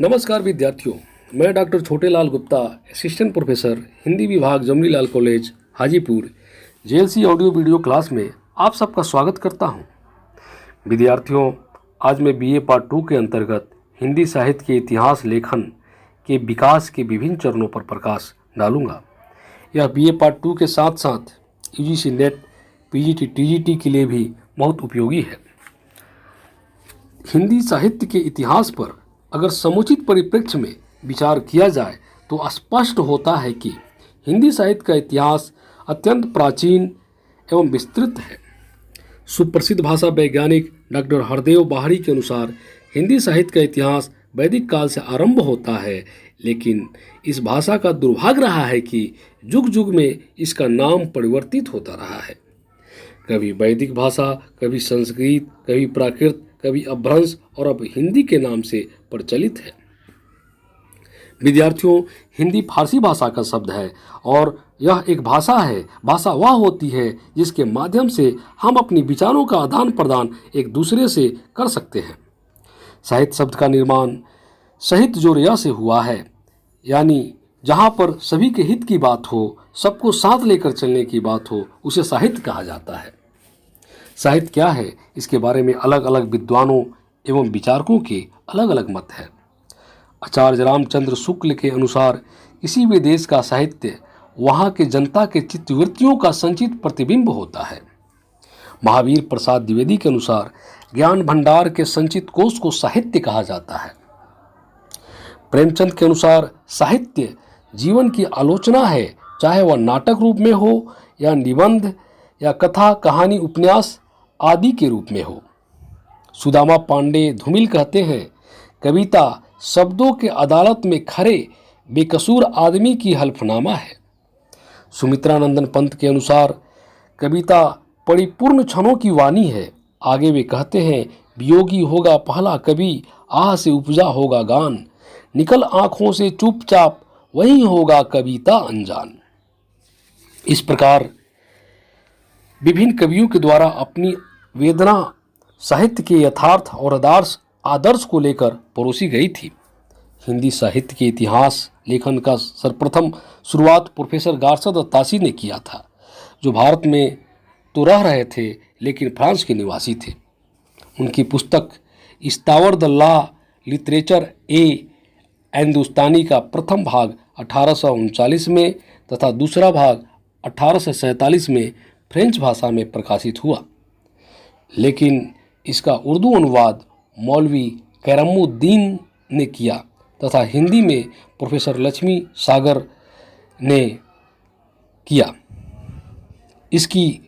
नमस्कार विद्यार्थियों, मैं doctor Chhotelal Gupta, assistant professor Hindi विभाग Jamnilal college Hajipur JLC audio video class में आप सबका स्वागत करता हूं। विद्यार्थियों, आज मैं बीए पार्ट 2 के अंतर्गत हिंदी साहित्य के इतिहास लेखन के विकास के विभिन्न चरणों पर प्रकाश डालूंगा। यह बीए पार्ट 2 के साथ साथ यूजीसी नेट, पीजीटी, टीजीटी के लिए भी बहुत उपयोगी है। हिंदी साहित्य के इतिहास पर अगर समुचित परिप्रेक्ष्य में विचार किया जाए तो स्पष्ट होता है कि हिंदी साहित्य का इतिहास अत्यंत प्राचीन एवं विस्तृत है। सुप्रसिद्ध भाषा वैज्ञानिक डॉक्टर हरदेव बाहरी के अनुसार हिंदी साहित्य का इतिहास वैदिक काल से आरंभ होता है, लेकिन इस भाषा का दुर्भाग्य रहा है कि युग युग में इसका नाम परिवर्तित होता रहा है। कभी वैदिक भाषा, कभी संस्कृत, कभी प्राकृत, कभी अपभ्रंश और अब हिंदी के नाम से प्रचलित है। विद्यार्थियों, हिंदी फारसी भाषा का शब्द है और यह एक भाषा है। भाषा वह होती है जिसके माध्यम से हम अपनी विचारों का आदान प्रदान एक दूसरे से कर सकते हैं। साहित्य शब्द का निर्माण साहित्य जो रिया से हुआ है, यानी जहाँ पर सभी के हित की बात हो, सबको साथ लेकर चलने की बात हो, उसे साहित्य कहा जाता है। साहित्य क्या है, इसके बारे में अलग अलग विद्वानों एवं विचारकों के अलग अलग मत है। आचार्य रामचंद्र शुक्ल के अनुसार किसी भी देश का साहित्य वहाँ के जनता के चित्तवृत्तियों का संचित प्रतिबिंब होता है। महावीर प्रसाद द्विवेदी के अनुसार ज्ञान भंडार के संचित कोश को साहित्य कहा जाता है। प्रेमचंद के अनुसार साहित्य जीवन की आलोचना है, चाहे वह नाटक रूप में हो या निबंध या कथा, कहानी, उपन्यास आदि के रूप में हो। सुदामा पांडे धूमिल कहते हैं, कविता शब्दों के अदालत में खड़े बेकसूर आदमी की हल्फनामा है। सुमित्रानंदन पंत के अनुसार कविता परिपूर्ण क्षणों की वाणी है। आगे वे कहते हैं, वियोगी होगा पहला कवि, आह से उपजा होगा गान, निकल आंखों से चुपचाप वही होगा कविता अनजान। इस प्रकार विभिन्न कवियों के द्वारा अपनी वेदना साहित्य के यथार्थ और आदर्श को लेकर परोसी गई थी। हिंदी साहित्य के इतिहास लेखन का सर्वप्रथम शुरुआत प्रोफेसर गारसद तासी ने किया था, जो भारत में तो रह रहे थे लेकिन फ्रांस के निवासी थे। उनकी पुस्तक इस्तावर द लॉ लिटरेचर ए हिंदुस्तानी का प्रथम भाग 1839 में तथा दूसरा भाग 1847 में फ्रेंच भाषा में प्रकाशित हुआ, लेकिन इसका उर्दू अनुवाद मौलवी कैरमुद्दीन ने किया तथा हिंदी में प्रोफेसर लक्ष्मी सागर ने किया। इसकी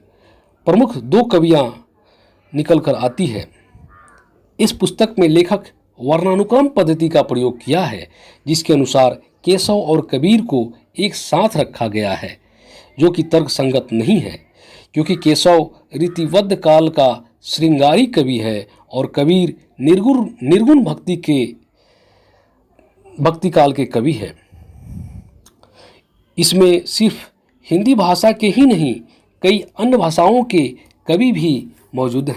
प्रमुख 2 कवियाँ निकल कर आती है। इस पुस्तक में लेखक वर्णानुक्रम पद्धति का प्रयोग किया है, जिसके अनुसार केशव और कबीर को एक साथ रखा गया है, जो कि तर्क संगत नहीं है, क्योंकि केशव रीतिबद्ध काल का श्रृंगारी कवि है और कबीर निर्गुण भक्ति काल के कवि है। इसमें सिर्फ हिंदी भाषा के ही नहीं, कई अन्य भाषाओं के कवि भी मौजूद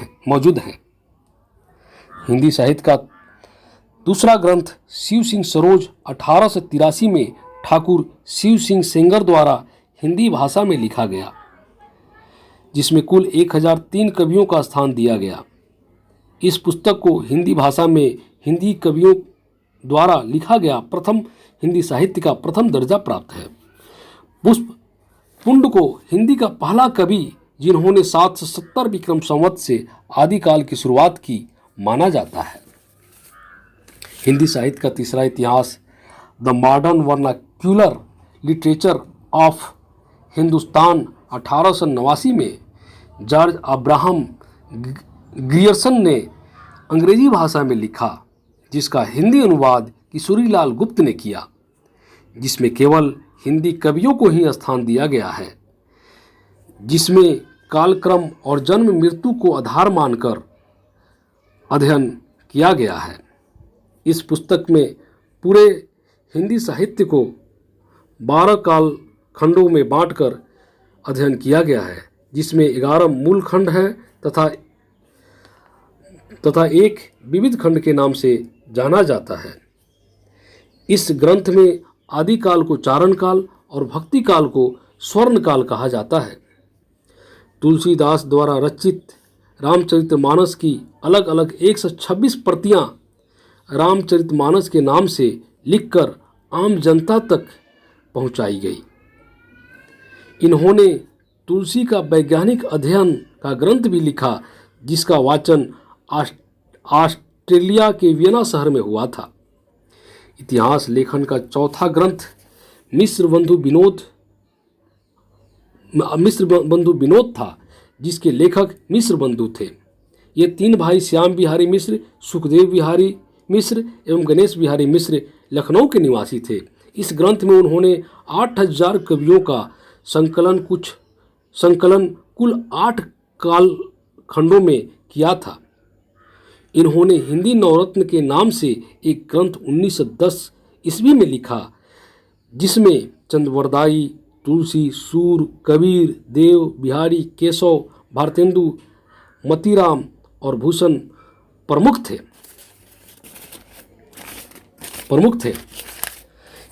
हैं। हिंदी साहित्य का दूसरा ग्रंथ शिव सिंह सरोज 1883 में ठाकुर शिव सिंह सेंगर द्वारा हिंदी भाषा में लिखा गया, जिसमें कुल 1003 कवियों का स्थान दिया गया। इस पुस्तक को हिंदी भाषा में हिंदी कवियों द्वारा लिखा गया प्रथम हिंदी साहित्य का प्रथम दर्जा प्राप्त है। पुष्प पुंड को हिंदी का पहला कवि जिन्होंने 770 विक्रम संवत से आदिकाल की शुरुआत की माना जाता है। हिंदी साहित्य का तीसरा इतिहास the modern vernacular literature of Hindustan 1889 में जॉर्ज अब्राहम ग्रियर्सन ने अंग्रेजी भाषा में लिखा, जिसका हिंदी अनुवाद किशोरीलाल गुप्त ने किया, जिसमें केवल हिंदी कवियों को ही स्थान दिया गया है, जिसमें कालक्रम और जन्म मृत्यु को आधार मानकर अध्ययन किया गया है। इस पुस्तक में पूरे हिंदी साहित्य को 12 काल खंडों में बांटकर अध्ययन किया गया है, जिसमें 11 मूल खंड हैं तथा एक विविध खंड के नाम से जाना जाता है। इस ग्रंथ में आदिकाल को चारण काल और भक्ति काल को स्वर्ण काल कहा जाता है। तुलसीदास द्वारा रचित रामचरितमानस की अलग अलग 126 प्रतियां रामचरितमानस के नाम से लिखकर आम जनता तक पहुंचाई गई। इन्होंने तुलसी का वैज्ञानिक अध्ययन का ग्रंथ भी लिखा, जिसका वाचन ऑस्ट्रेलिया के वियना शहर में हुआ था। इतिहास लेखन का चौथा ग्रंथ मिस्र बंधु विनोद था, जिसके लेखक मिस्र बंधु थे। ये 3 भाई श्याम बिहारी मिश्र, सुखदेव बिहारी मिश्र एवं गणेश बिहारी मिश्र लखनऊ के निवासी थे। इस ग्रंथ में उन्होंने 8000 कवियों का संकलन कुल 8 काल खंडों में किया था। इन्होंने हिंदी नवरत्न के नाम से एक ग्रंथ 1910 ईस्वी में लिखा, जिसमें चंद्रवरदाई, तुलसी, सूर, कबीर, देव, बिहारी, केशव, भारतेंदु, मतीराम और भूषण प्रमुख थे।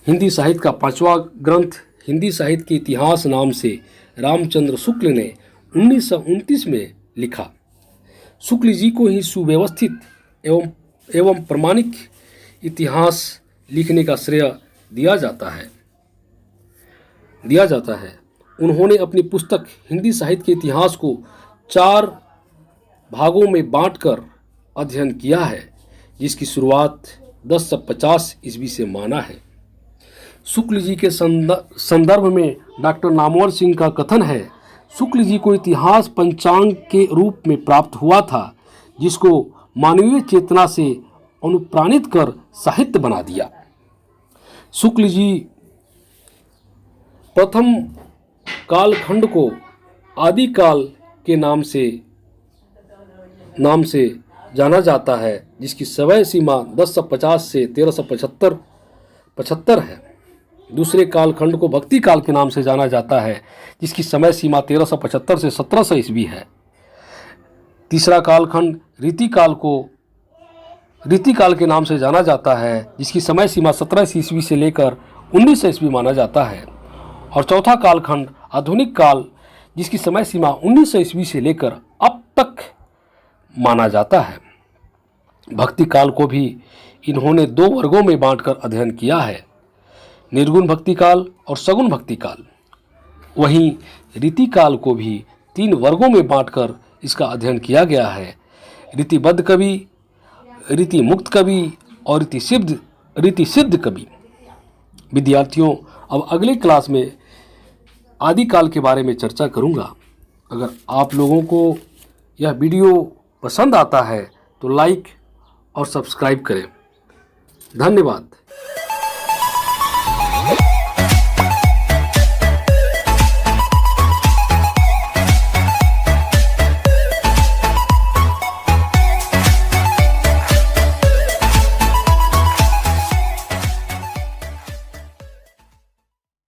हिंदी साहित्य का 5वां ग्रंथ हिंदी साहित्य के इतिहास नाम से रामचंद्र शुक्ल ने 1929 में लिखा। शुक्ल जी को ही सुव्यवस्थित एवं प्रमाणिक इतिहास लिखने का श्रेय दिया जाता है। उन्होंने अपनी पुस्तक हिंदी साहित्य के इतिहास को 4 भागों में बांटकर अध्ययन किया है, जिसकी शुरुआत 1050 ईस्वी से माना है। शुक्ल जी के संदर्भ में डॉक्टर नामवर सिंह का कथन है, शुक्ल जी को इतिहास पंचांग के रूप में प्राप्त हुआ था, जिसको मानवीय चेतना से अनुप्राणित कर साहित्य बना दिया। शुक्ल जी प्रथम कालखंड को आदिकाल के नाम से जाना जाता है, जिसकी समय सीमा 1050 से 1375 है। दूसरे कालखंड को भक्ति काल के नाम से जाना जाता है, जिसकी समय सीमा 1375 से 1700 ईस्वी है। तीसरा कालखंड रीति काल के नाम से जाना जाता है, जिसकी समय सीमा 17 ईस्वी से लेकर 1900 ईस्वी माना जाता है। और चौथा कालखंड आधुनिक काल, जिसकी समय सीमा 1900 ईस्वी से लेकर अब तक माना जाता है। भक्ति काल को भी इन्होंने 2 वर्गों में बांटकर अध्ययन किया है, निर्गुण भक्ति काल और सगुण भक्ति काल। वहीं रीति काल को भी 3 वर्गों में बांटकर इसका अध्ययन किया गया है, रीतिबद्ध कवि, रीति मुक्त कवि और रीति सिद्ध कवि। विद्यार्थियों, अब अगले क्लास में आदिकाल के बारे में चर्चा करूंगा। अगर आप लोगों को यह वीडियो पसंद आता है तो लाइक और सब्सक्राइब करें। धन्यवाद।